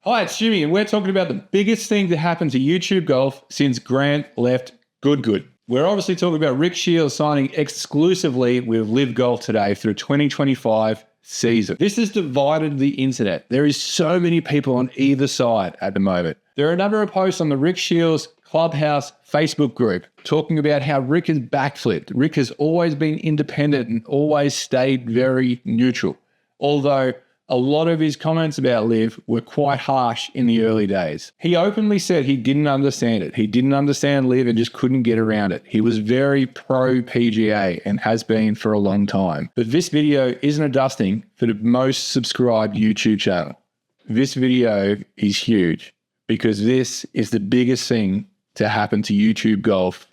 Hi, it's Jimmy, and we're talking about the biggest thing to happen to YouTube golf since Grant left Good. We're obviously talking about Rick Shiels signing exclusively with LIV Golf today for the 2025 season. This has divided the internet. There is so many people on either side at the moment. There are a number of posts on the Rick Shiels Clubhouse Facebook group talking about how Rick has backflipped. Rick has always been independent and always stayed very neutral, although a lot of his comments about LIV were quite harsh in the early days. He openly said he didn't understand it. He didn't understand LIV and just couldn't get around it. He was very pro PGA and has been for a long time. But this video isn't a dusting for the most subscribed YouTube channel. This video is huge because this is the biggest thing to happen to YouTube golf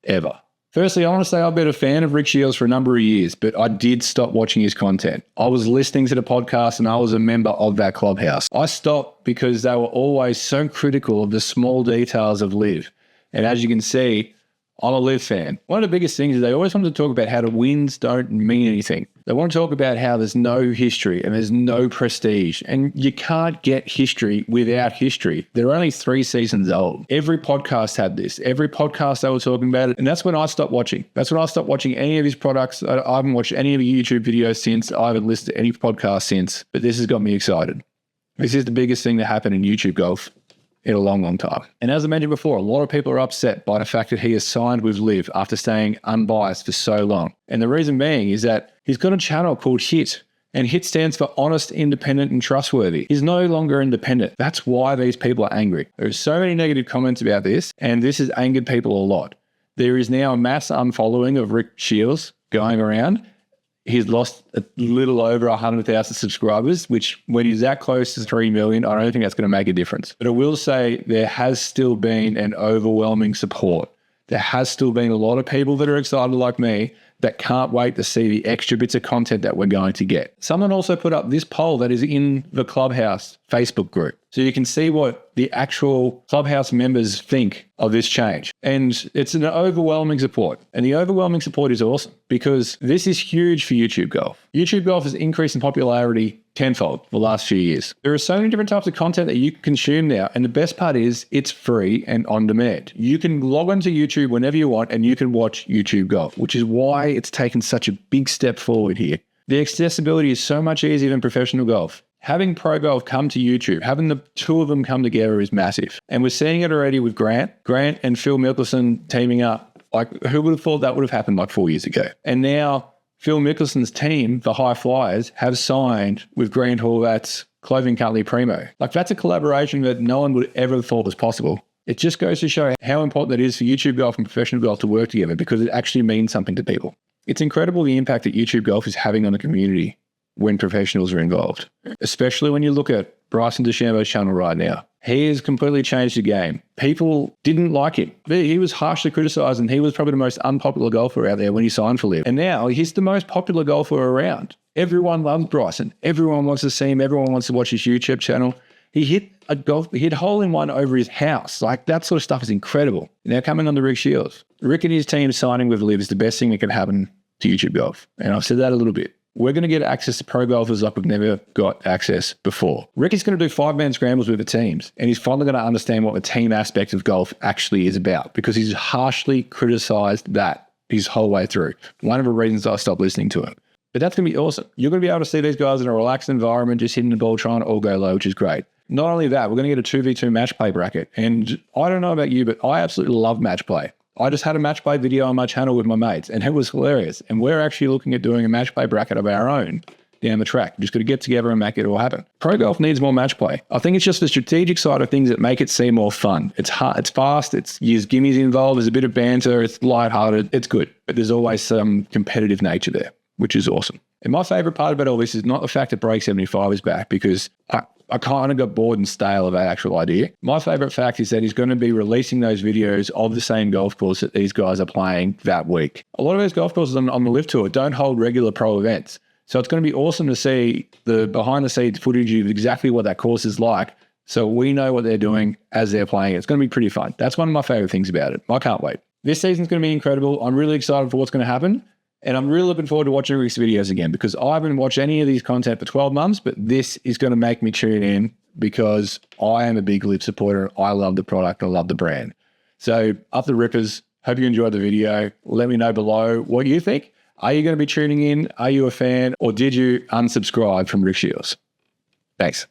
ever. Firstly, I want to say I've been a fan of Rick Shiels for a number of years, but I did stop watching his content. I was listening to the podcast and I was a member of that clubhouse. I stopped because they were always so critical of the small details of LIV. And as you can see, I'm a LIV fan. One of the biggest things is they always want to talk about how the wins don't mean anything. They want to talk about how there's no history and there's no prestige. And you can't get history without history. They're only 3 seasons old. Every podcast had this. Every podcast they were talking about it. And that's when I stopped watching. That's when I stopped watching any of his products. I haven't watched any of the YouTube videos since. I haven't listened to any podcast since. But this has got me excited. This is the biggest thing to happen in YouTube golf in a long time. And as I mentioned before, a lot of people are upset by the fact that he has signed with LIV after staying unbiased for so long. And the reason being is that he's got a channel called HIT, and HIT stands for honest, independent, and trustworthy. He's no longer independent. That's why these people are angry. There are so many negative comments about this, and this has angered people a lot. There is now a mass unfollowing of Rick Shiels going around. He's lost a little over 100,000 subscribers, which when he's that close to 3 million, I don't think that's going to make a difference. But I will say there has still been an overwhelming support. There has still been a lot of people that are excited like me that can't wait to see the extra bits of content that we're going to get. Someone also put up this poll that is in the Clubhouse Facebook group. So you can see what the actual Clubhouse members think of this change. And it's an overwhelming support. And the overwhelming support is awesome because this is huge for YouTube golf. YouTube golf has increased in popularity tenfold the last few years. There are so many different types of content that you can consume now. And the best part is it's free and on demand. You can log onto YouTube whenever you want and you can watch YouTube golf, which is why it's taken such a big step forward here. The accessibility is so much easier than professional golf. Having pro golf come to YouTube, having the two of them come together is massive. And we're seeing it already with Grant and Phil Mickelson teaming up. Like, who would have thought that would have happened like 4 years ago? And now Phil Mickelson's team, the High Flyers, have signed with Grant Horvat's clothing company Primo. Like, that's a collaboration that no one would ever have thought was possible. It just goes to show how important it is for YouTube golf and professional golf to work together because it actually means something to people. It's incredible the impact that YouTube golf is having on the community when professionals are involved, especially when you look at Bryson DeChambeau's channel right now. He has completely changed the game. People didn't like him. He was harshly criticized and he was probably the most unpopular golfer out there when he signed for LIV. And now he's the most popular golfer around. Everyone loves Bryson. Everyone wants to see him. Everyone wants to watch his YouTube channel. He hit a hole-in-one over his house. Like, that sort of stuff is incredible. Now coming on to Rick Shiels. Rick and his team signing with LIV is the best thing that can happen to YouTube golf. And I've said that a little bit. We're going to get access to pro golfers like we've never got access before. Rick is going to do 5-man scrambles with the teams, and he's finally going to understand what the team aspect of golf actually is about because he's harshly criticized that his whole way through. One of the reasons I stopped listening to him. But that's going to be awesome. You're going to be able to see these guys in a relaxed environment, just hitting the ball, trying to all go low, which is great. Not only that, we're going to get a 2v2 match play bracket. And I don't know about you, but I absolutely love match play. I just had a match play video on my channel with my mates and it was hilarious. And we're actually looking at doing a match play bracket of our own down the track. Just got to get together and make it all happen. Pro golf needs more match play. I think it's just the strategic side of things that make it seem more fun. It's hard, it's fast, there's gimmies involved, there's a bit of banter, it's lighthearted, it's good. But there's always some competitive nature there, which is awesome. And my favorite part about all this is not the fact that Break 75 is back because I kind of got bored and stale of that actual idea. My favorite fact is that he's going to be releasing those videos of the same golf course that these guys are playing that week. A lot of those golf courses on the LIV Tour don't hold regular pro events. So it's going to be awesome to see the behind the scenes footage of exactly what that course is like so we know what they're doing as they're playing it. It's going to be pretty fun. That's one of my favorite things about it. I can't wait. This season's going to be incredible. I'm really excited for what's going to happen. And I'm really looking forward to watching Rick's videos again because I haven't watched any of these content for 12 months, but this is going to make me tune in because I am a big LIV supporter. I love the product. I love the brand. So up the rippers. Hope you enjoyed the video. Let me know below what you think. Are you going to be tuning in? Are you a fan? Or did you unsubscribe from Rick Shiels? Thanks.